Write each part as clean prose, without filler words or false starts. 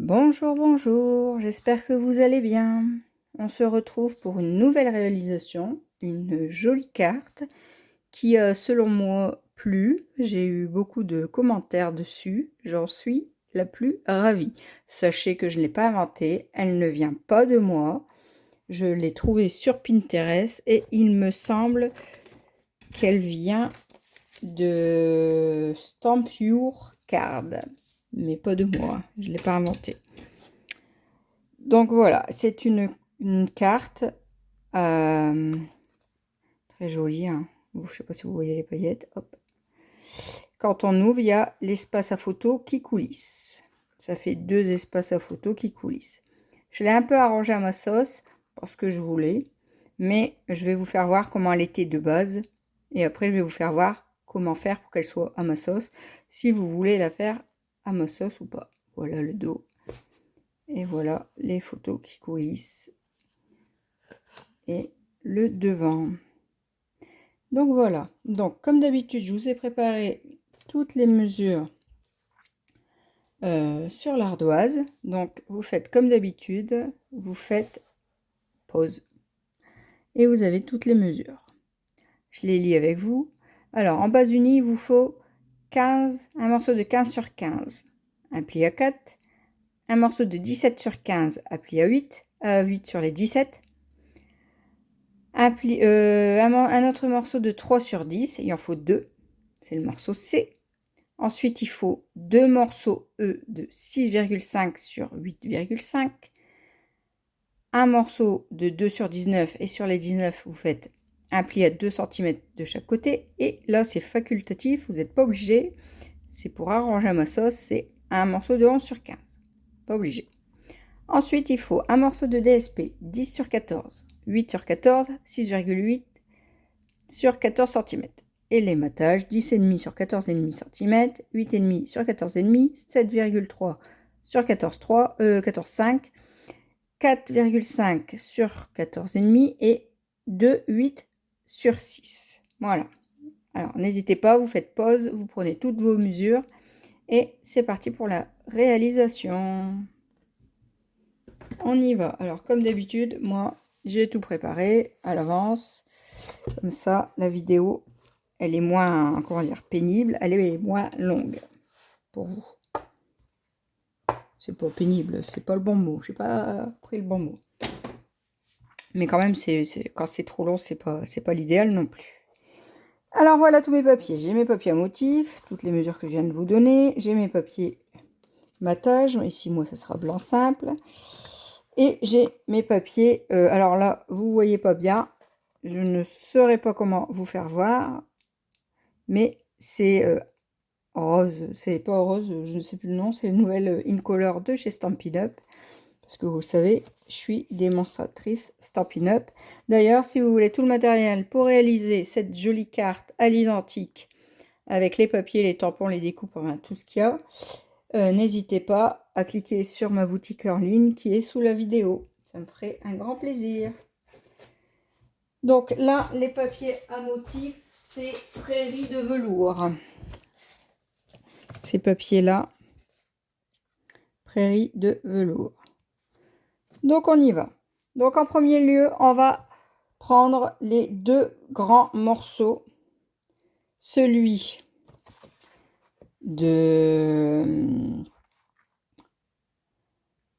Bonjour, bonjour, j'espère que vous allez bien. On se retrouve pour une nouvelle réalisation, une jolie carte qui a selon moi plu. J'ai eu beaucoup de commentaires dessus, j'en suis la plus ravie. Sachez que je ne l'ai pas inventée, elle ne vient pas de moi. Je l'ai trouvée sur Pinterest et il me semble qu'elle vient de Stamp Your Card, mais pas de moi, je ne l'ai pas inventée. Donc voilà, c'est une carte très jolie, hein. Je ne sais pas si vous voyez les paillettes. Hop. Quand on ouvre, il y a l'espace à photo qui coulisse. Ça fait 2 espaces à photo qui coulissent. Je l'ai un peu arrangé à ma sauce parce que je voulais, mais je vais vous faire voir comment elle était de base. Et après, je vais vous faire voir comment faire pour qu'elle soit à ma sauce, si vous voulez la faire à ma sauce ou pas. Voilà le dos. Et voilà les photos qui coulissent. Et le devant. Donc voilà. Donc comme d'habitude, je vous ai préparé toutes les mesures sur l'ardoise. Donc vous faites comme d'habitude, vous faites pause. Et vous avez toutes les mesures. Je les lis avec vous. Alors en base unie, il vous faut 15, un morceau de 15 sur 15, un pli à 4, un morceau de 17 sur 15, un pli à 8 sur les 17, un autre morceau de 3 sur 10, il en faut 2, c'est le morceau C. Ensuite, il faut 2 morceaux E de 6,5 sur 8,5, un morceau de 2 sur 19, et sur les 19, vous faites un pli à 2 cm de chaque côté, et là, c'est facultatif, vous n'êtes pas obligé, c'est pour arranger à ma sauce, c'est un morceau de 11 sur 15, pas obligé. Ensuite, il faut un morceau de DSP, 10 sur 14, 8 sur 14, 6,8 sur 14 cm. Et l'ématage, 10,5 sur 14,5 cm, 8,5 sur 14,5, 7,3 sur 14,5, 4,5 sur 14,5 et 2,8 sur 6. Voilà. Alors, n'hésitez pas, vous faites pause, vous prenez toutes vos mesures et c'est parti pour la réalisation. On y va. Alors, comme d'habitude, moi, j'ai tout préparé à l'avance. Comme ça, la vidéo, elle est moins, comment dire, pénible. Elle est moins longue pour vous. C'est pas pénible, c'est pas le bon mot. J'ai pas pris le bon mot. Mais quand même, quand c'est trop long, c'est pas l'idéal non plus. Alors, voilà tous mes papiers. J'ai mes papiers à motif, toutes les mesures que je viens de vous donner. J'ai mes papiers matage. Ici, moi, ça sera blanc simple. Et j'ai mes papiers, alors là, vous voyez pas bien, je ne saurais pas comment vous faire voir, mais c'est rose, c'est pas rose, je ne sais plus le nom, c'est une nouvelle Incolor de chez Stampin' Up, parce que vous savez, je suis démonstratrice Stampin' Up. D'ailleurs, si vous voulez tout le matériel pour réaliser cette jolie carte à l'identique, avec les papiers, les tampons, les découpes, enfin, tout ce qu'il y a, n'hésitez pas à cliquer sur ma boutique en ligne qui est sous la vidéo. Ça me ferait un grand plaisir. Donc là, les papiers à motif, c'est Prairie de velours. Ces papiers-là, Prairie de velours. Donc on y va. Donc en premier lieu, on va prendre les 2 grands morceaux. Celui de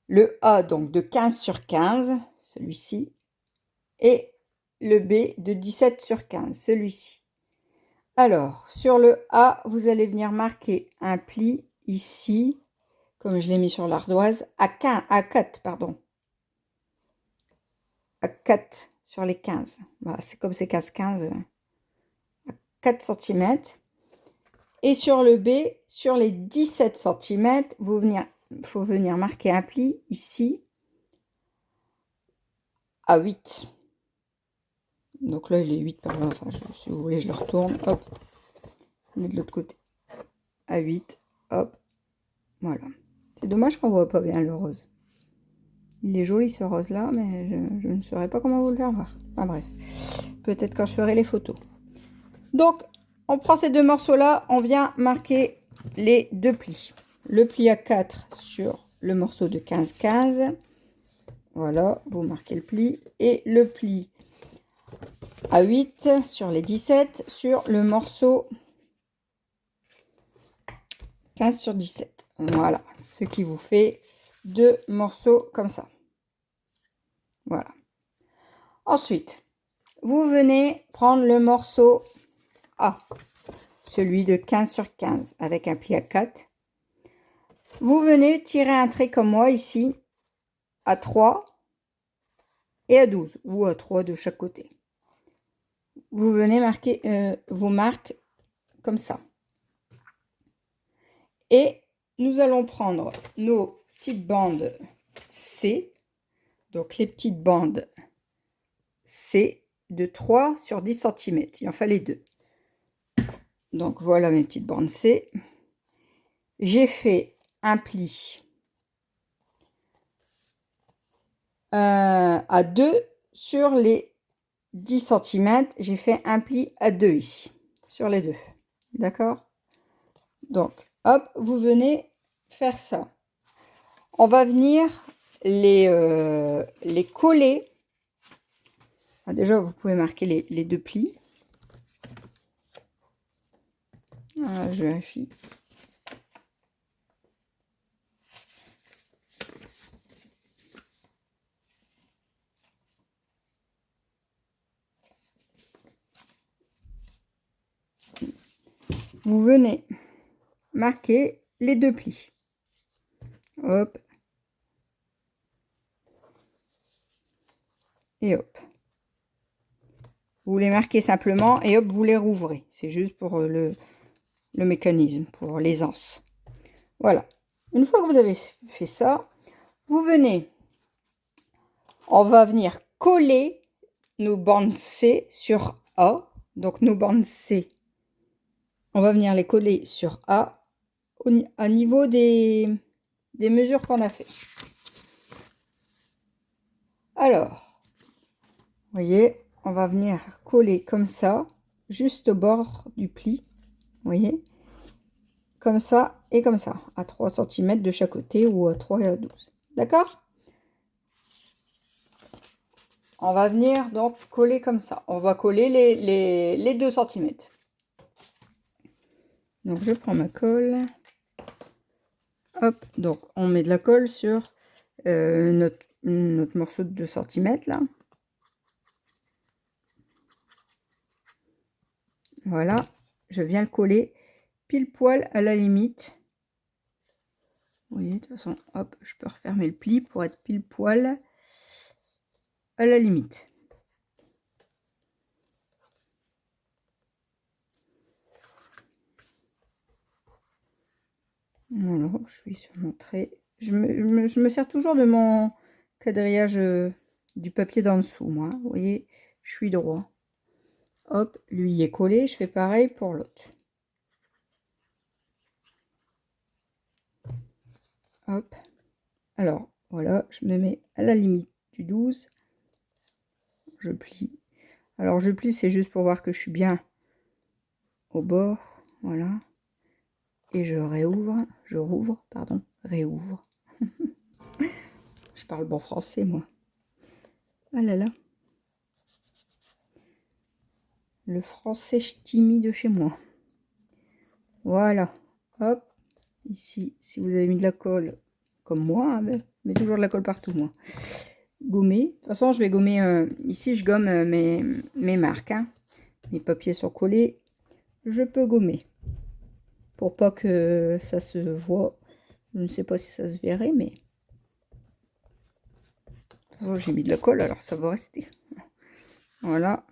le A, donc de 15 sur 15, celui-ci, et le B de 17 sur 15, celui-ci. Alors, sur le A, vous allez venir marquer un pli ici, comme je l'ai mis sur l'ardoise, à 4, pardon. À 4 sur les 15. Voilà, c'est comme c'est 15, à 4 cm. Et sur le B, sur les 17 cm, faut venir marquer un pli ici, à 8. Donc là, il est 8 par là. Enfin, si vous voulez, je le retourne. Hop. Je mets de l'autre côté. À 8. Hop. Voilà. C'est dommage qu'on voit pas bien le rose. Il est joli ce rose là, mais je ne saurais pas comment vous le faire voir. Enfin bref. Peut-être quand je ferai les photos. Donc, on prend ces 2 morceaux là. On vient marquer les 2 plis. Le pli à 4 sur le morceau de 15-15. Voilà, vous marquez le pli. Et le pli à 8 sur les 17 sur le morceau 15 sur 17. Voilà, ce qui vous fait 2 morceaux comme ça. Voilà. Ensuite, vous venez prendre le morceau A, celui de 15 sur 15 avec un pli à 4. Vous venez tirer un trait comme moi ici à 3 et à 12 ou à 3 de chaque côté. Vous venez marquer vos marques comme ça. Et nous allons prendre nos petites bandes C, donc les petites bandes C de 3 sur 10 cm. Il en fallait 2. Donc voilà mes petites bandes C. J'ai fait un pli à 2 sur les 10 cm. J'ai fait un pli à 2 ici, sur les deux. D'accord? Donc, hop, vous venez faire ça. On va venir les coller. Ah, déjà, vous pouvez marquer les deux plis. Ah, je vérifie. Vous venez marquer les deux plis. Hop. Et hop. Vous les marquez simplement et hop, vous les rouvrez. C'est juste pour le mécanisme, pour l'aisance. Voilà. Une fois que vous avez fait ça, vous venez, on va venir coller nos bandes C sur A. Donc nos bandes C, on va venir les coller sur A au niveau des mesures qu'on a fait. Alors, vous voyez, on va venir coller comme ça, juste au bord du pli. Vous voyez, comme ça et comme ça, à 3 cm de chaque côté ou à 3 et à 12. D'accord? On va venir donc coller comme ça. On va coller les 2 cm. Donc je prends ma colle. Hop, donc on met de la colle sur notre morceau de 2 cm là. Voilà, je viens le coller pile poil à la limite. Vous voyez, de toute façon, hop, je peux refermer le pli pour être pile poil à la limite. Voilà, je suis sur mon trait. Je me sers toujours de mon quadrillage du papier d'en dessous, moi. Vous voyez, je suis droit. Hop, lui est collé. Je fais pareil pour l'autre. Hop. Alors, voilà, je me mets à la limite du 12. Je plie. Alors, je plie, c'est juste pour voir que je suis bien au bord. Voilà. Et je rouvre, pardon, réouvre. Je parle bon français, moi. Ah là là. Le français ch'timi de chez moi. Voilà. Hop. Ici, si vous avez mis de la colle, comme moi, hein, mais toujours de la colle partout, moi. Gommer. De toute façon, je vais gommer... ici, je gomme mes marques. Hein. Mes papiers sont collés. Je peux gommer. Pour pas que ça se voit. Je ne sais pas si ça se verrait, mais... Oh, j'ai mis de la colle, alors ça va rester. Voilà.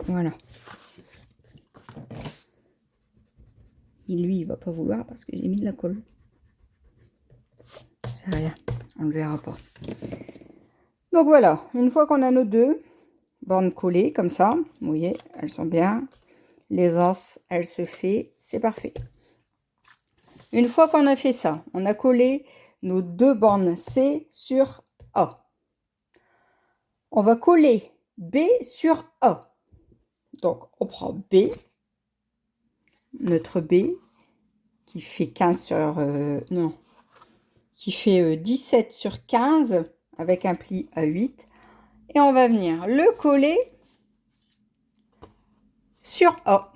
Voilà. Et lui, il va pas vouloir parce que j'ai mis de la colle. C'est rien, on ne le verra pas. Donc voilà, une fois qu'on a nos deux bornes collées comme ça, vous voyez, elles sont bien. L'aisance, elle se fait, c'est parfait. Une fois qu'on a fait ça, on a collé nos deux bandes C sur A. On va coller B sur A. Donc, on prend B, notre B, qui fait 15 sur... non, qui fait 17 sur 15 avec un pli à 8. Et on va venir le coller sur A.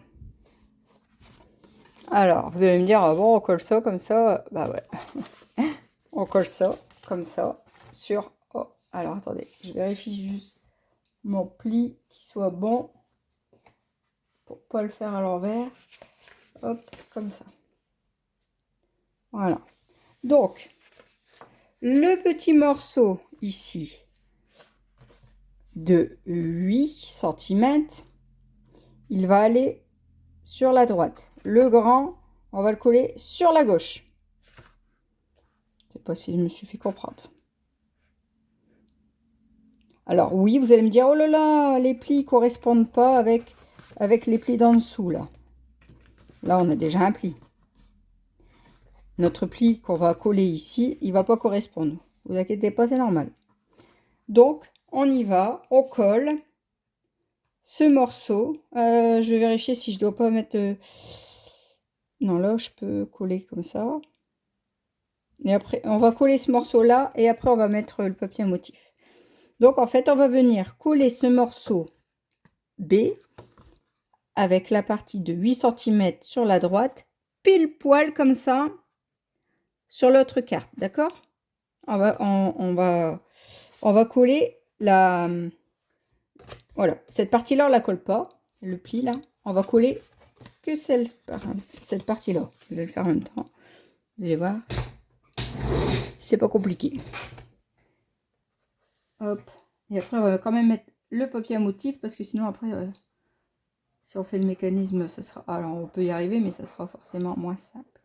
Alors, vous allez me dire, ah bon, on colle ça comme ça. Bah ouais. On colle ça comme ça sur A. Alors, attendez, je vérifie juste mon pli qui soit bon pour pas le faire à l'envers. Hop, comme ça. Voilà. Donc, le petit morceau ici de 8 cm, il va aller sur la droite. Le grand, on va le coller sur la gauche. Je sais pas si je me suis fait comprendre. Alors oui, vous allez me dire, oh là là, les plis correspondent pas avec les plis d'en dessous là. Là, on a déjà un pli. Notre pli qu'on va coller ici, il va pas correspondre. Vous inquiétez pas, c'est normal. Donc, on y va, on colle ce morceau. Je vais vérifier si je dois pas mettre... Non, là, je peux coller comme ça. Et après, on va coller ce morceau-là et après, on va mettre le papier à motif. Donc, en fait, on va venir coller ce morceau B avec la partie de 8 cm sur la droite, pile poil comme ça, sur l'autre carte, d'accord? On va coller la... Voilà, cette partie-là, on la colle pas, le pli là. On va coller que cette partie-là. Je vais le faire en même temps. Vous allez voir. C'est pas compliqué. Hop. Et après, on va quand même mettre le papier à motif parce que sinon, après, si on fait le mécanisme, ça sera... Alors, on peut y arriver, mais ça sera forcément moins simple.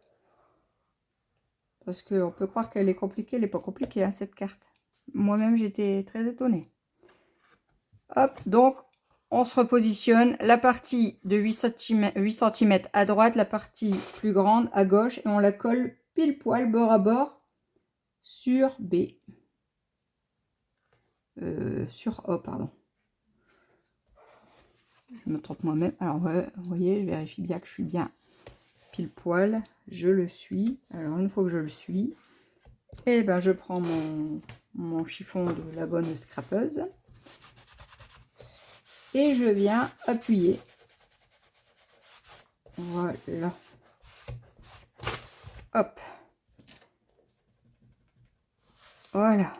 Parce qu'on peut croire qu'elle est compliquée. Elle n'est pas compliquée, hein, cette carte. Moi-même, j'étais très étonnée. Hop, donc, on se repositionne. La partie de 8 cm à droite, la partie plus grande à gauche. Et on la colle pile poil, bord à bord, sur B. Sur A, pardon. Je me trompe moi-même. Alors, ouais, vous voyez, je vérifie bien que je suis bien pile poil. Je le suis. Alors, une fois que je le suis, et ben, je prends mon chiffon de la bonne scrapeuse. Et je viens appuyer. Voilà. Hop. Voilà.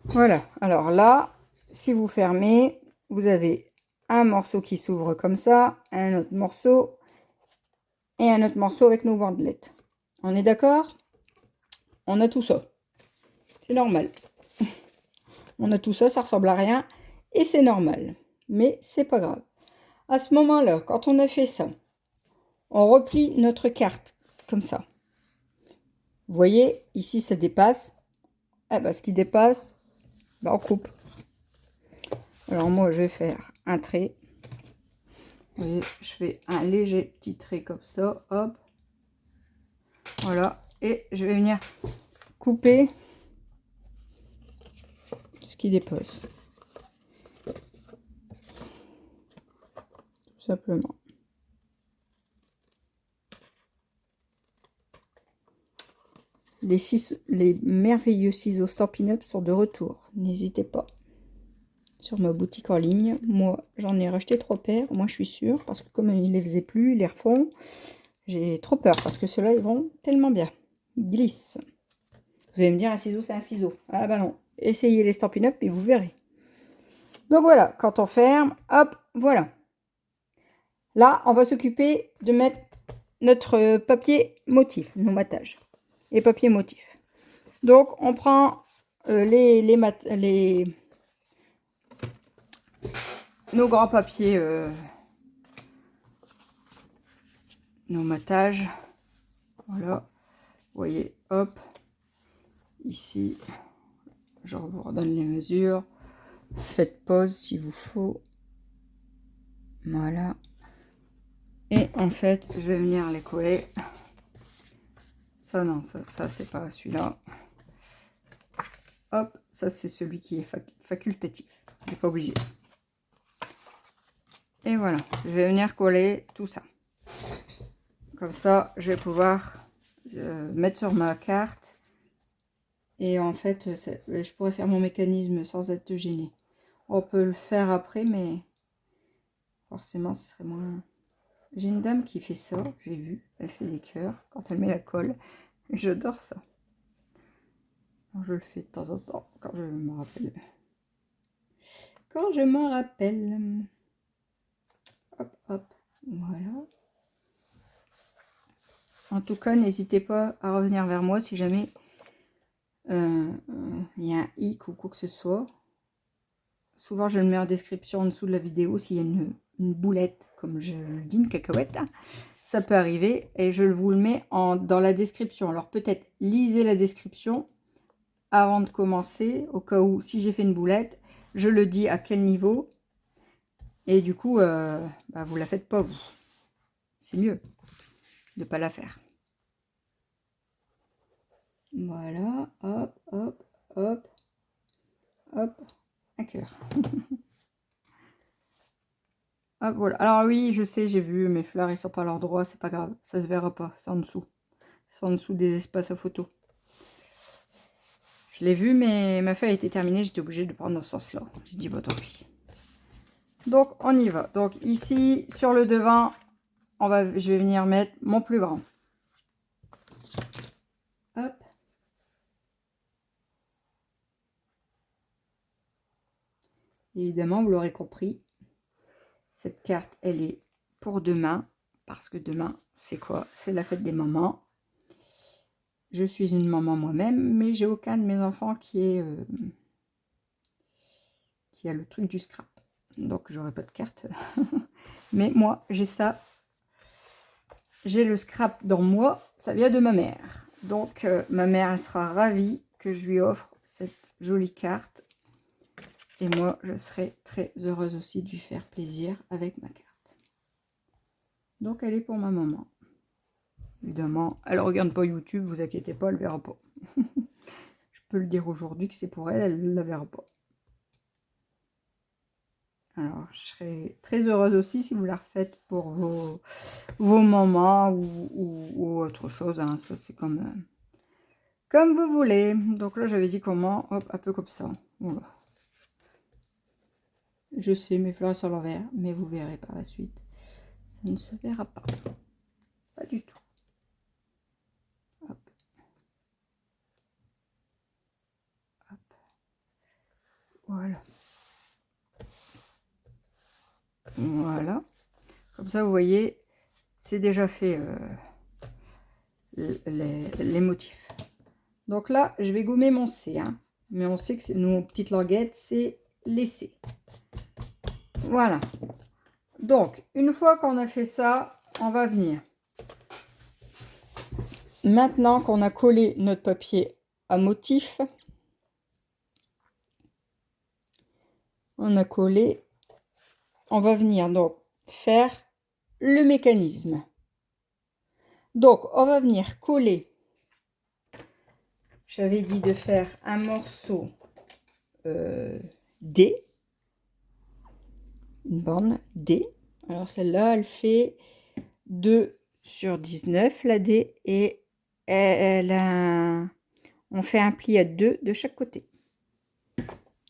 Voilà. Alors là, si vous fermez, vous avez un morceau qui s'ouvre comme ça, un autre morceau et un autre morceau avec nos bandelettes. On est d'accord? On a tout ça. C'est normal. On a tout ça, ça ressemble à rien et c'est normal. Mais c'est pas grave. À ce moment-là, quand on a fait ça, on replie notre carte comme ça. Vous voyez, ici ça dépasse. Ah bah, ce qui dépasse, bah, on coupe. Alors moi, je vais faire un trait. Vous voyez, je fais un léger petit trait comme ça. Hop. Voilà. Et je vais venir couper ce qui dépasse. Tout simplement. Les merveilleux ciseaux Stampin' Up sont de retour. N'hésitez pas. Sur ma boutique en ligne. Moi, j'en ai racheté 3 paires. Moi, je suis sûre. Parce que comme ils les faisaient plus, ils les refont. J'ai trop peur. Parce que ceux-là, ils vont tellement bien. Ils glissent. Vous allez me dire, un ciseau, c'est un ciseau. Ah bah non. Essayez les Stampin' Up et vous verrez. Donc voilà. Quand on ferme, hop, voilà. Là, on va s'occuper de mettre notre papier motif, nos matages. Et papier motif. Donc, on prend nos grands papiers, nos matages. Voilà. Vous voyez, hop. Ici, je vous redonne les mesures. Faites pause s'il vous faut. Voilà. Et en fait, je vais venir les coller. Ça, non, ça c'est pas celui-là. Hop, ça c'est celui qui est facultatif. Il n'est pas obligé. Et voilà, je vais venir coller tout ça. Comme ça, je vais pouvoir mettre sur ma carte. Et en fait, je pourrais faire mon mécanisme sans être gênée. On peut le faire après, mais forcément, ce serait moins... J'ai une dame qui fait ça, j'ai vu. Elle fait des cœurs quand elle met la colle. J'adore ça. Je le fais de temps en temps, quand je me rappelle. Quand je m'en rappelle. Hop, hop, voilà. En tout cas, n'hésitez pas à revenir vers moi si jamais il y a un hic ou quoi que ce soit. Souvent, je le mets en description en dessous de la vidéo s'il y a une boulette, comme je le dis, une cacahuète. Hein. Ça peut arriver et je vous le mets dans la description. Alors peut-être lisez la description avant de commencer, au cas où si j'ai fait une boulette, je le dis à quel niveau. Et du coup, vous la faites pas vous. C'est mieux de pas la faire. Voilà, hop, hop, hop, hop, un cœur. Hop, voilà. Alors oui, je sais, j'ai vu, mes fleurs, ils sont pas à l'endroit, c'est pas grave, ça se verra pas, c'est en dessous. C'est en dessous des espaces à photo. Je l'ai vu, mais ma feuille était terminée, j'étais obligée de prendre dans ce sens-là. J'ai dit, bon, tant pis. Donc, on y va. Donc, ici, sur le devant, je vais venir mettre mon plus grand. Hop. Évidemment, vous l'aurez compris, cette carte, elle est pour demain, parce que demain, c'est quoi? C'est la fête des mamans. Je suis une maman moi-même, mais j'ai aucun de mes enfants qui a le truc du scrap. Donc, j'aurai pas de carte. Mais moi, j'ai ça. J'ai le scrap dans moi. Ça vient de ma mère. Donc, ma mère, elle sera ravie que je lui offre cette jolie carte. Et moi, je serai très heureuse aussi de lui faire plaisir avec ma carte. Donc, elle est pour ma maman. Évidemment, elle ne regarde pas YouTube, vous inquiétez pas, elle ne verra pas. Je peux le dire aujourd'hui que c'est pour elle, elle ne la verra pas. Alors, je serais très heureuse aussi si vous la refaites pour vos mamans ou autre chose. Hein. Ça, c'est comme vous voulez. Donc là, j'avais dit comment, hop, un peu comme ça. Voilà. Je sais, mes fleurs sont à l'envers, mais vous verrez par la suite. Ça ne se verra pas. Pas du tout. Hop. Hop. Voilà. Voilà. Comme ça, vous voyez, c'est déjà fait les motifs. Donc là, je vais gommer mon C. Hein. Mais on sait que nos petites languettes, c'est les C. Voilà. Donc, une fois qu'on a fait ça, on va venir. Maintenant qu'on a collé notre papier à motif, on a collé, on va venir donc faire le mécanisme. Donc, on va venir coller. J'avais dit de faire un morceau D, une borne D. Alors celle-là, elle fait 2 sur 19, la D, et on fait un pli à 2 de chaque côté.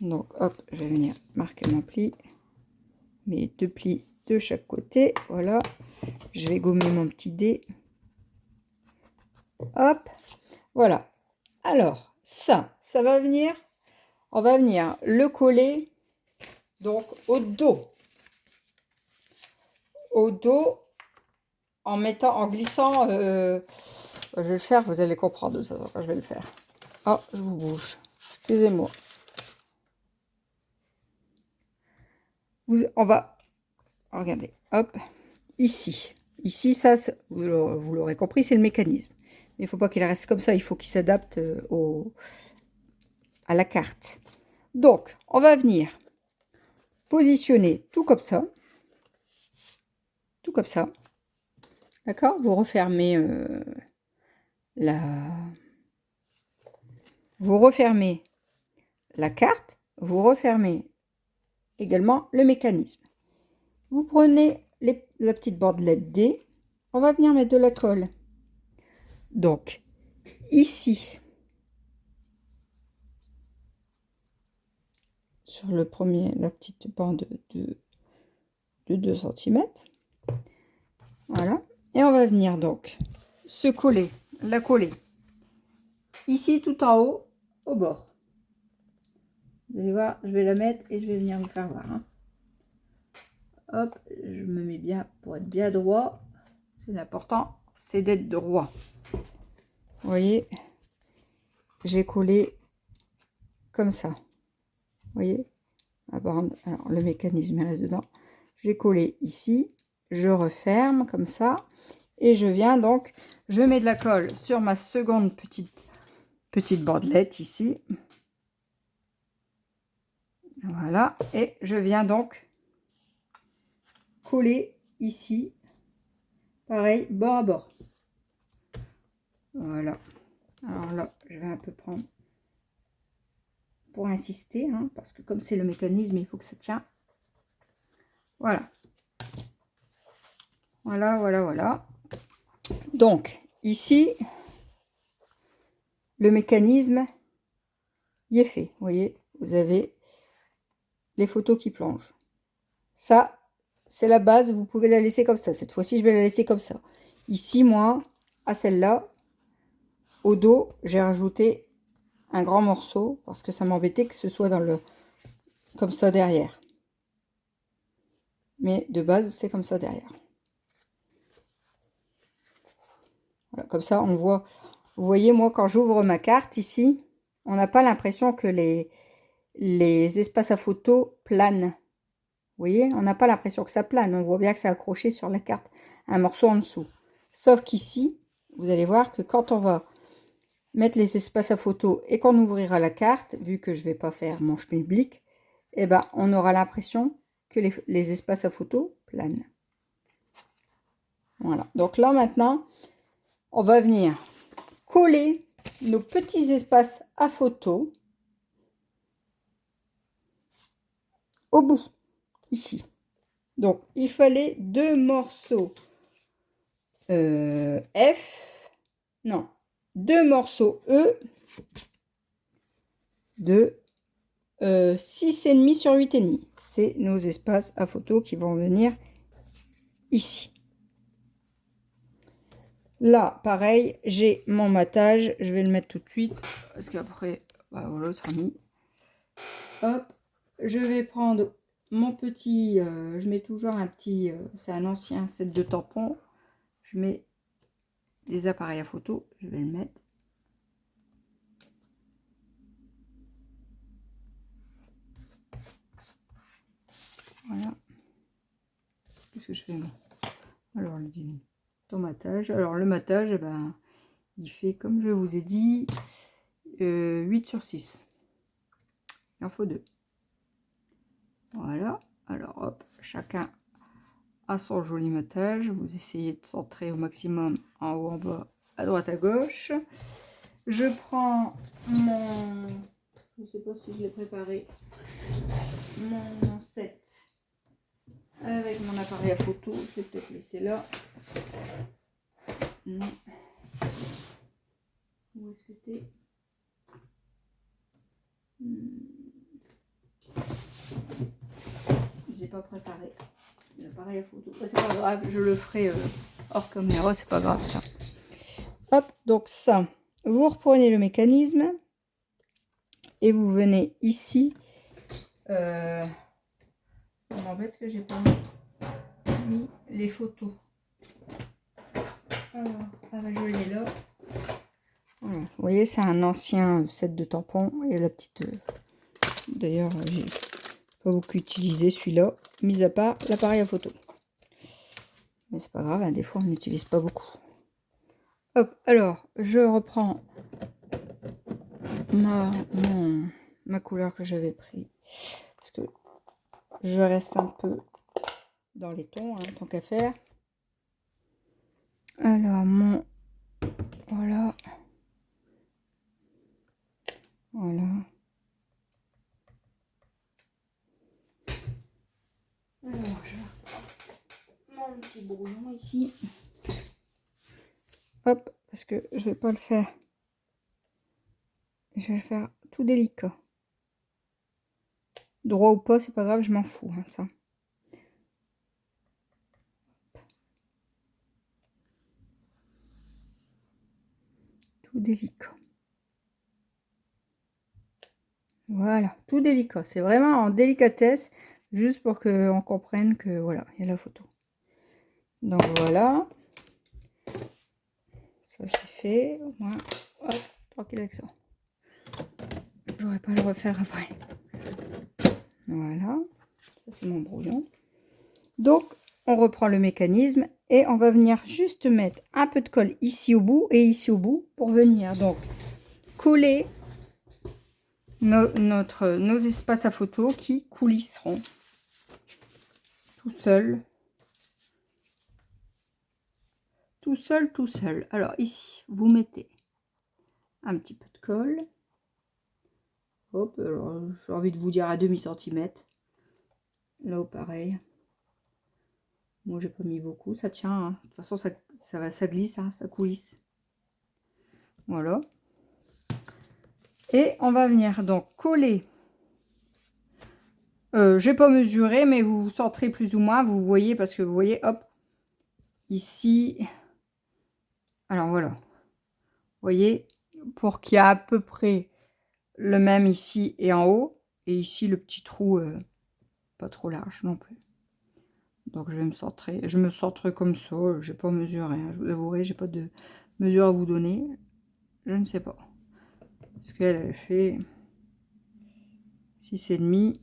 Donc, hop, je vais venir marquer mon pli, mes 2 plis de chaque côté, voilà. Je vais gommer mon petit dé. Hop, voilà. Alors, ça va venir, on va venir le coller, donc, au dos. Au dos, en glissant, je vais le faire, vous allez comprendre ça quand je vais le faire. Oh, je vous bouge, excusez-moi. On va, regardez, hop, ici, ça, vous l'aurez compris, c'est le mécanisme. Mais il ne faut pas qu'il reste comme ça, il faut qu'il s'adapte à la carte. Donc, on va venir positionner tout comme ça. Tout comme ça. D'accord? Vous refermez vous refermez la carte, vous refermez également le mécanisme. Vous prenez la petite bordelette D, on va venir mettre de la colle. Donc, ici, sur le premier, la petite bande de 2 cm. Voilà. Et on va venir donc se coller, la coller. Ici, tout en haut, au bord. Vous allez voir, je vais la mettre et je vais venir vous faire voir. Hein. Hop, je me mets bien pour être bien droit. C'est l'important, c'est d'être droit. Vous voyez, j'ai collé comme ça. Vous voyez, la bande, alors le mécanisme reste dedans. J'ai collé ici, je referme comme ça. Et je viens donc, je mets de la colle sur ma seconde petite bandelette ici. Voilà, et je viens donc coller ici, pareil, bord à bord. Voilà. Alors là, je vais un peu prendre pour insister, hein, parce que comme c'est le mécanisme, il faut que ça tient. Voilà. Voilà, voilà, voilà. Donc, ici, le mécanisme y est fait. Vous voyez, vous avez les photos qui plongent. Ça, c'est la base, vous pouvez la laisser comme ça. Cette fois-ci, je vais la laisser comme ça. Ici, moi, à celle-là, au dos, j'ai rajouté un grand morceau parce que ça m'embêtait que ce soit dans le comme ça derrière. Mais de base, c'est comme ça derrière. Voilà, comme ça, on voit. Vous voyez, moi, quand j'ouvre ma carte ici, on n'a pas l'impression que les espaces à photo planent. Vous voyez, on n'a pas l'impression que ça plane. On voit bien que c'est accroché sur la carte, un morceau en dessous. Sauf qu'ici, vous allez voir que quand on va mettre les espaces à photo et qu'on ouvrira la carte, vu que je ne vais pas faire manche publique, eh ben, on aura l'impression que les espaces à photo planent. Voilà. Donc là, maintenant, on va venir coller nos petits espaces à photo au bout, ici. Donc, il fallait 2 morceaux F, non, 2 morceaux E de 6,5 sur 8,5. C'est nos espaces à photo qui vont venir ici. Là, pareil, j'ai mon matage. Je vais le mettre tout de suite parce qu'après, bah, voilà, ça sera mis. Hop, je vais prendre mon petit, je mets toujours un petit, c'est un ancien set de tampons. Je mets des appareils à photo, je vais le mettre. Voilà. Qu'est-ce que je fais moi? Alors, ton matage. Alors, le matage, eh ben, il fait, comme je vous ai dit, 8 sur 6. Il en faut 2. Voilà. Alors, hop, chacun a son joli matage. Vous essayez de centrer au maximum en haut, en bas, à droite, à gauche. Je prends mon... Je ne sais pas si je l'ai préparé. Mon set avec mon appareil à photo. Je vais peut-être laisser là. Non. Où est-ce que t'es? J'ai pas préparé l'appareil à photo. C'est pas grave, je le ferai hors caméra, c'est pas grave ça. Hop, donc ça, vous reprenez le mécanisme et vous venez ici. Ça m'embête que j'ai pas mis les photos. Alors, je l'ai là. Voilà. Vous voyez, c'est un ancien set de tampons et la petite. D'ailleurs, j'ai pas beaucoup utilisé celui-là, mis à part l'appareil à photo. Mais c'est pas grave, hein, des fois on n'utilise pas beaucoup. Hop, alors je reprends ma couleur que j'avais pris parce que je reste un peu dans les tons, hein, tant qu'à faire. Alors voilà. Alors je mon petit brouillon ici. hop, parce que je vais pas le faire. Je vais le faire tout délicat. Droit ou pas, c'est pas grave, je m'en fous, hein, ça. Tout délicat. Voilà, tout délicat. C'est vraiment en délicatesse, juste pour qu'on comprenne que voilà, il y a la photo. Donc voilà. Ça c'est fait. Au moins, hop, tranquille avec ça. J'aurais pas à le refaire après. Voilà. Ça c'est mon brouillon. Donc, on reprend le mécanisme et on va venir juste mettre un peu de colle ici au bout et ici au bout pour venir donc coller nos espaces à photo qui coulisseront tout seul. Tout seul, tout seul. Alors ici, vous mettez un petit peu de colle. Hop, alors j'ai envie de vous dire à demi-centimètre. Là, pareil. Moi, j'ai pas mis beaucoup. Ça tient. Hein. De toute façon, ça glisse, hein, ça coulisse. Voilà. Et on va venir donc coller. J'ai pas mesuré, mais vous centrez plus ou moins. Vous voyez, parce que vous voyez, hop, ici. Alors voilà. Vous voyez, pour qu'il y ait à peu près le même ici et en haut. Et ici, le petit trou, pas trop large non plus. Donc je vais me centrer. Je me centre comme ça. J'ai pas mesuré. Hein. Je vous avouerai, j'ai pas de mesure à vous donner. Je ne sais pas. Parce qu'elle fait 6,5.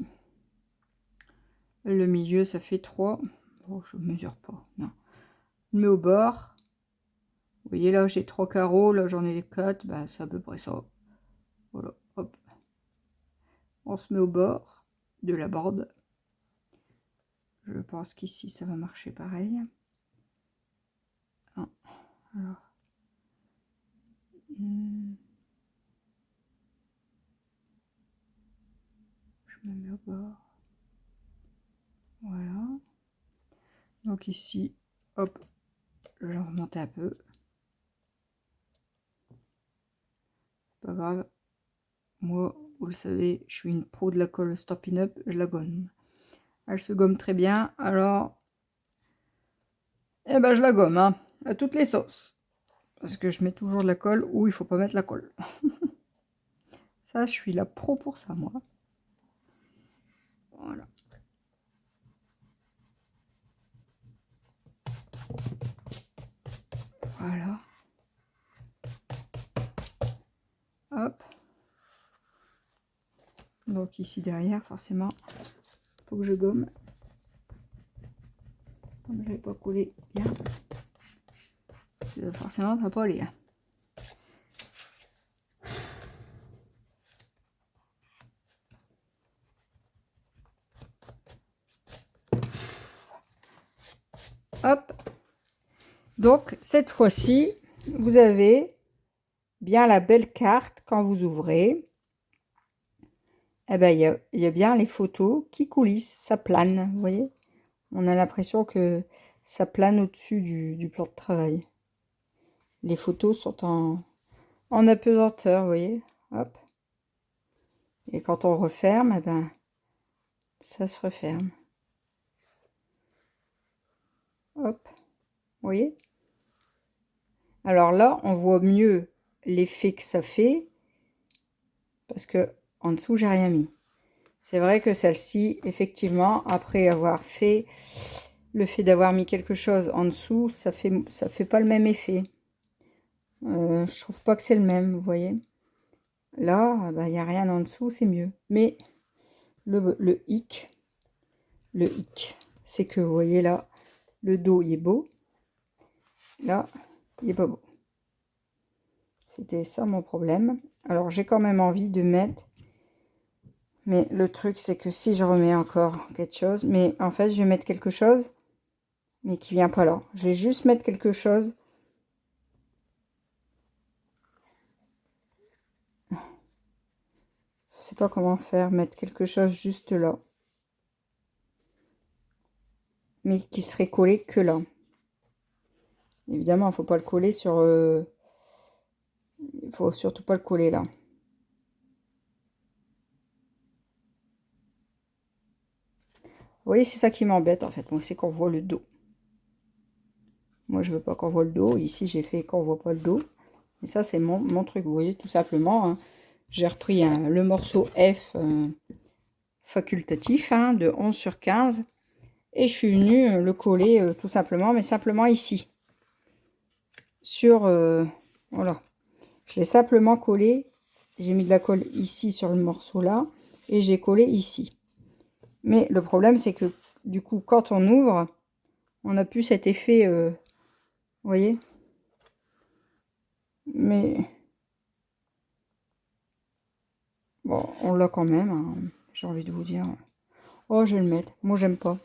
Le milieu, ça fait 3. Bon, je mesure pas. Non. Je mets au bord. Vous voyez là, j'ai 3 carreaux. Là, j'en ai 4. Bah, c'est à peu près ça. Voilà. Hop. On se met au bord de la borde. Je pense qu'ici, ça va marcher pareil. Ah, alors. Je me mets au bord. Voilà. Donc ici, hop, je vais remonter un peu. Pas grave. Moi, vous le savez, je suis une pro de la colle Stampin' Up, je la gomme. Elle se gomme très bien, alors... Eh ben, je la gomme, hein, à toutes les sauces. Parce que je mets toujours de la colle où il faut pas mettre la colle. Ça, je suis la pro pour ça, moi. Voilà. Voilà. Hop. Donc ici derrière, forcément, faut que je gomme. Comme je n'ai pas collé bien. Forcément, ça va pas aller. Hein. Hop. Donc, cette fois-ci, vous avez bien la belle carte quand vous ouvrez. Eh ben, il y a bien les photos qui coulissent, ça plane, vous voyez. On a l'impression que ça plane au-dessus du plan de travail. Les photos sont en apesanteur, vous voyez. Hop. Et quand on referme, eh ben, ça se referme. Hop. Vous voyez. Alors là, on voit mieux l'effet que ça fait. Parce que en dessous, j'ai rien mis. C'est vrai que celle-ci, effectivement, après avoir fait le fait d'avoir mis quelque chose en dessous, ça fait pas le même effet. Je trouve pas que c'est le même, vous voyez. Là, il n'y a rien en dessous, c'est mieux. Mais le hic, c'est que vous voyez là, le dos il est beau. Là, il est pas beau. C'était ça mon problème. Alors j'ai quand même envie de mettre. Mais le truc, c'est que si je remets encore quelque chose, mais en fait, je vais mettre quelque chose, mais qui vient pas là. Je vais juste mettre quelque chose. Je sais pas comment faire, mettre quelque chose juste là. Mais qui serait collé que là. Évidemment, il ne faut pas le coller sur... il faut surtout pas le coller là. Vous voyez, c'est ça qui m'embête en fait. Moi, c'est qu'on voit le dos. Moi, je veux pas qu'on voit le dos. Ici, j'ai fait qu'on voit pas le dos. Et ça, c'est mon truc. Vous voyez, tout simplement, hein, j'ai repris le morceau F facultatif de 11 sur 15. Et je suis venue le coller tout simplement, mais simplement ici. Sur... voilà. Je l'ai simplement collé. J'ai mis de la colle ici sur le morceau là. Et j'ai collé ici. Mais le problème, c'est que du coup, quand on ouvre, on n'a plus cet effet... vous voyez? Mais... bon, on l'a quand même, hein, j'ai envie de vous dire. Oh, je vais le mettre. Moi, j'aime pas.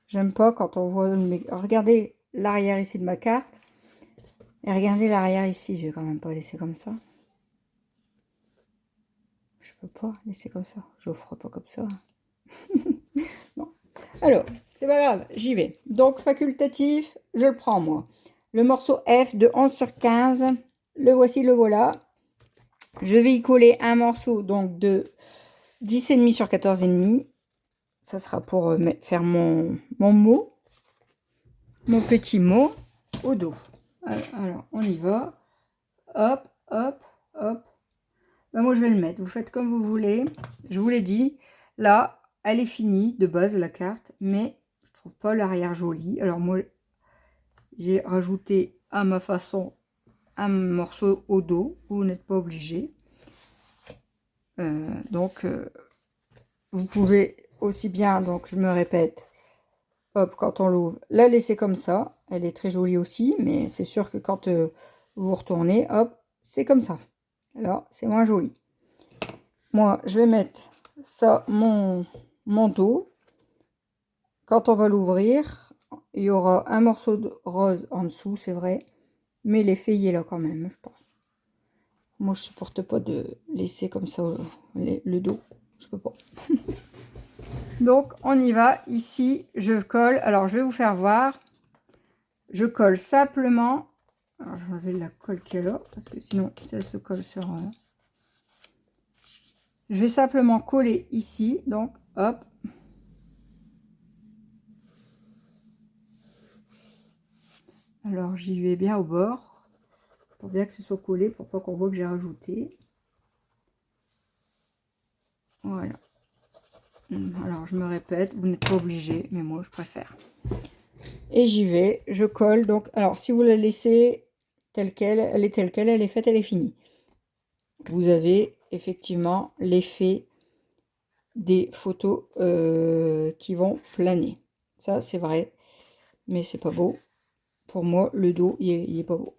J'aime pas quand on voit... regardez l'arrière ici de ma carte. Et regardez l'arrière ici. Je vais quand même pas laisser comme ça. Je peux pas laisser comme ça. Je ferai pas comme ça. Non. Alors, c'est pas grave. J'y vais. Donc, facultatif, je le prends, moi. Le morceau F de 11 sur 15. Le voici, le voilà. Je vais y coller un morceau donc de 10,5 sur 14,5. Ça sera pour faire mon mot, mon petit mot au dos. Alors, on y va. Hop, hop, hop. Ben, moi, je vais le mettre. Vous faites comme vous voulez. Je vous l'ai dit. Là, elle est finie de base, la carte. Mais je trouve pas l'arrière joli. Alors, moi, j'ai rajouté à ma façon un morceau au dos. Vous n'êtes pas obligé. Donc, vous pouvez aussi bien, donc je me répète, hop, quand on l'ouvre, la laisser comme ça. Elle est très jolie aussi, mais c'est sûr que quand vous retournez, hop, c'est comme ça. Là, c'est moins joli. Moi, je vais mettre ça, mon dos. Quand on va l'ouvrir, il y aura un morceau de rose en dessous, c'est vrai. Mais l'effet, il est là quand même, je pense. Moi, je supporte pas de laisser comme ça le dos. Je peux pas. Donc, on y va. Ici, je colle. Alors, je vais vous faire voir. Je colle simplement. Alors, je vais enlever la colle qu'il y a là, parce que sinon, si elle se colle sur... je vais simplement coller ici. Donc, hop. Alors, j'y vais bien au bord, pour bien que ce soit collé, pour pas qu'on voit que j'ai rajouté. Voilà. Alors, je me répète, vous n'êtes pas obligé, mais moi, je préfère. Et j'y vais, je colle. Donc, alors, si vous la laissez telle qu'elle, elle est telle qu'elle, elle est faite, elle est finie. Vous avez effectivement l'effet des photos qui vont planer. Ça, c'est vrai, mais c'est pas beau. Pour moi, le dos, il est pas beau.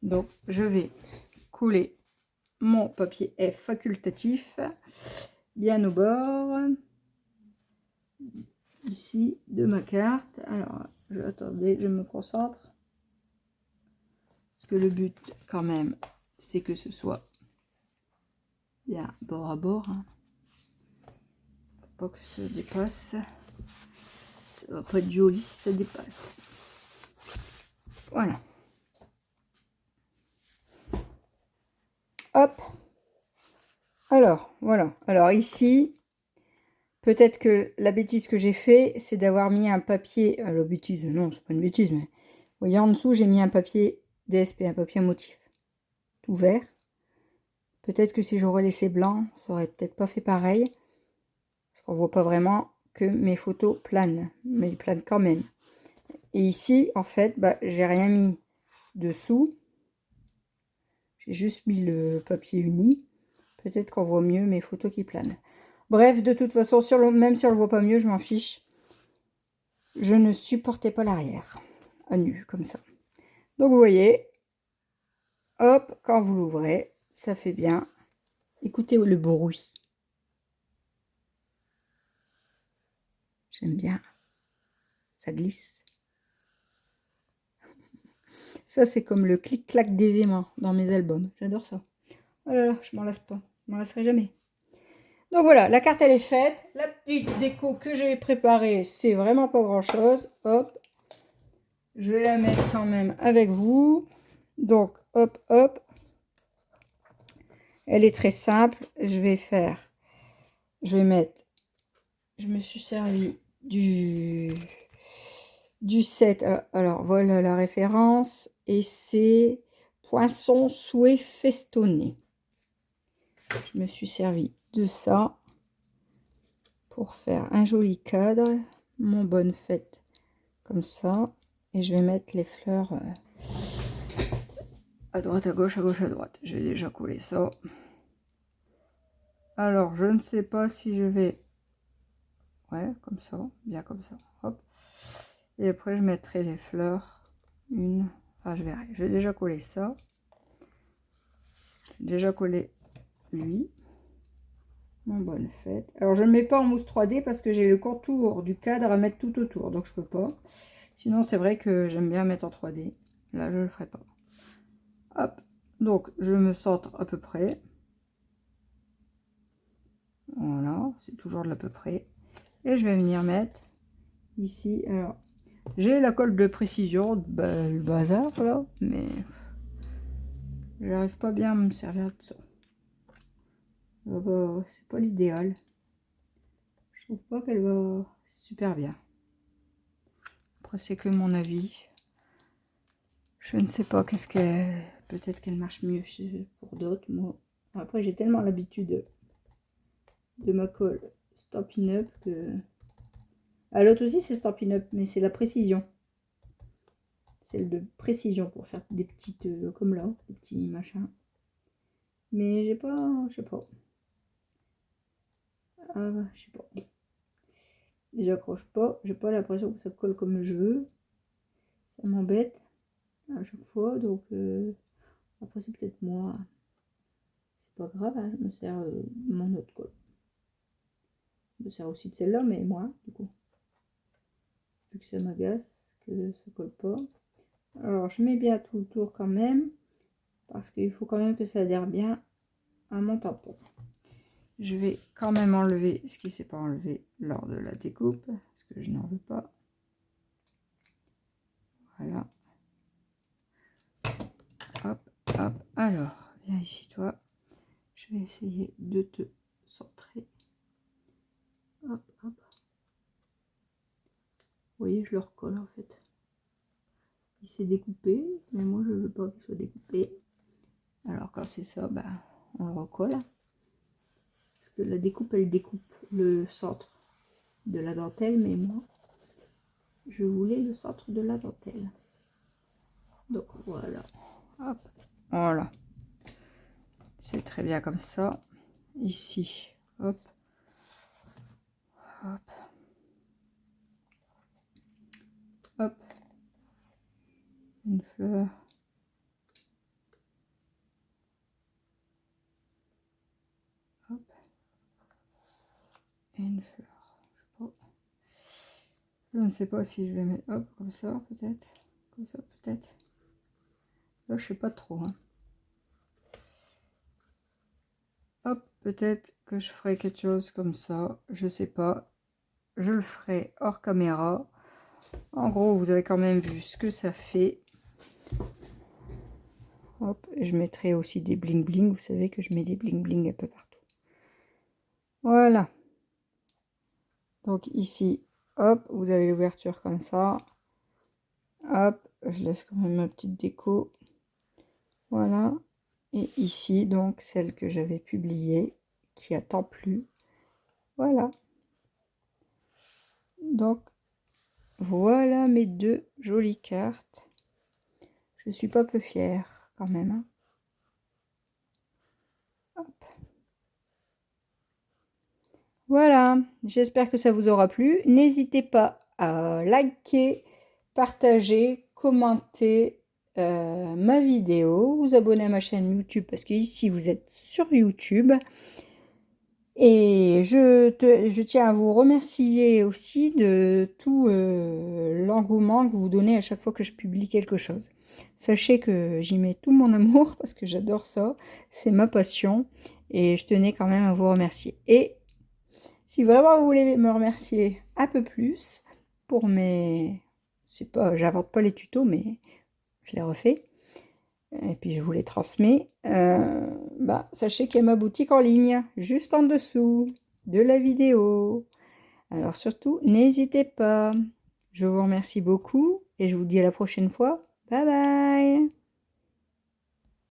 Donc, je vais coller mon papier F facultatif bien au bord ici de ma carte. Alors, attendez, je me concentre. Parce que le but, quand même, c'est que ce soit bien bord à bord. Hein. Faut pas que ça dépasse. Ça va pas être joli si ça dépasse. Voilà. Hop. Alors, voilà. Alors ici, peut-être que la bêtise que j'ai fait, c'est d'avoir mis un papier... Alors, bêtise, non, c'est pas une bêtise, mais... Vous voyez, en dessous, j'ai mis un papier DSP, un papier motif. Tout vert. Peut-être que si j'aurais laissé blanc, ça aurait peut-être pas fait pareil. Parce qu'on voit pas vraiment que mes photos planent. Mais ils planent quand même. Et ici, en fait, bah, j'ai rien mis dessous. J'ai juste mis le papier uni. Peut-être qu'on voit mieux mes photos qui planent. Bref, de toute façon, même si on ne le voit pas mieux, je m'en fiche. Je ne supportais pas l'arrière. À nu, comme ça. Donc, vous voyez. Hop, quand vous l'ouvrez, ça fait bien. Écoutez le bruit. J'aime bien. Ça glisse. Ça, c'est comme le clic-clac des aimants dans mes albums. J'adore ça. Oh là là, je m'en lasse pas. Je m'en lasserai jamais. Donc voilà, la carte, elle est faite. La petite déco que j'ai préparée, c'est vraiment pas grand-chose. Hop. je vais la mettre quand même avec vous. Donc, hop, hop. Elle est très simple. Je vais mettre, je me suis servi du 7. Alors, voilà la référence. Et c'est Poinçon souhait festonné. Je me suis servi de ça pour faire un joli cadre. Mon bonne fête comme ça. Et je vais mettre les fleurs à droite, à gauche, à droite. Je vais déjà coller ça. Alors, je ne sais pas si je vais... Ouais, comme ça, bien comme ça. Hop. Et après, je mettrai les fleurs. Une... Enfin, je verrai. Je vais déjà coller ça. J'ai déjà collé lui. Mon bonne fête. Alors, je ne mets pas en mousse 3D parce que j'ai le contour du cadre à mettre tout autour. Donc, je peux pas. Sinon, c'est vrai que j'aime bien mettre en 3D. Là, je ne le ferai pas. Hop. Donc, je me centre à peu près. Voilà. C'est toujours de l'à peu près. Et je vais venir mettre ici. Alors, j'ai la colle de précision, le bazar là, mais j'arrive pas bien à me servir de ça. C'est pas l'idéal. Je trouve pas qu'elle va super bien. Après, c'est que mon avis. Je ne sais pas qu'est-ce qu'elle... Peut-être qu'elle marche mieux pour d'autres. Moi, après, j'ai tellement l'habitude de ma colle Stampin' Up que... Ah, l'autre aussi, c'est Stampin' Up, mais c'est la précision. Celle de précision pour faire des petites... comme là, des petits machins. Mais j'ai pas... Je sais pas. Ah, je sais pas. J'accroche pas. J'ai pas l'impression que ça colle comme je veux. Ça m'embête à chaque fois. Donc, après, c'est peut-être moi. C'est pas grave. Hein, je me sers de mon autre colle. Je me sers aussi de celle-là, mais moins, du coup. Vu que ça m'agace, que ça colle pas. Alors, je mets bien tout le tour quand même. Parce qu'il faut quand même que ça adhère bien à mon tampon. Je vais quand même enlever ce qui ne s'est pas enlevé lors de la découpe. Parce que je n'en veux pas. Voilà. Hop, hop. Alors, viens ici, toi. Je vais essayer de te centrer. Hop, hop. Vous voyez, je le recolle en fait. Il s'est découpé, mais moi je veux pas qu'il soit découpé. Alors quand c'est ça, bah, on le recolle. Parce que la découpe, elle découpe le centre de la dentelle, mais moi, je voulais le centre de la dentelle. Donc voilà. Hop, voilà. C'est très bien comme ça. Ici, hop, hop, hop. Une fleur. Hop. Et une fleur. Je ne sais pas si je vais mettre hop comme ça peut-être. Comme ça peut-être. Là je sais pas trop. Hein. Hop, peut-être que je ferai quelque chose comme ça. Je sais pas. Je le ferai hors caméra. En gros, vous avez quand même vu ce que ça fait. Hop, je mettrai aussi des bling bling. Vous savez que je mets des bling bling un peu partout. Voilà. Donc ici, hop, vous avez l'ouverture comme ça. Hop, je laisse quand même ma petite déco. Voilà. Et ici, donc, celle que j'avais publiée, qui a tant plu. Voilà. Donc, voilà mes deux jolies cartes. Je suis pas peu fière, quand même. Hein. Hop. Voilà. J'espère que ça vous aura plu. N'hésitez pas à liker, partager, commenter ma vidéo, vous abonner à ma chaîne YouTube, parce que ici, vous êtes sur YouTube. Et je tiens à vous remercier aussi de tout l'engouement que vous donnez à chaque fois que je publie quelque chose. Sachez que j'y mets tout mon amour parce que j'adore ça, c'est ma passion et je tenais quand même à vous remercier. Et si vraiment vous voulez me remercier un peu plus pour mes c'est pas, j'invente pas les tutos, mais je les refais. Et puis je vous les transmets. Sachez qu'il y a ma boutique en ligne, juste en dessous de la vidéo. Alors surtout, n'hésitez pas. Je vous remercie beaucoup et je vous dis à la prochaine fois. Bye bye!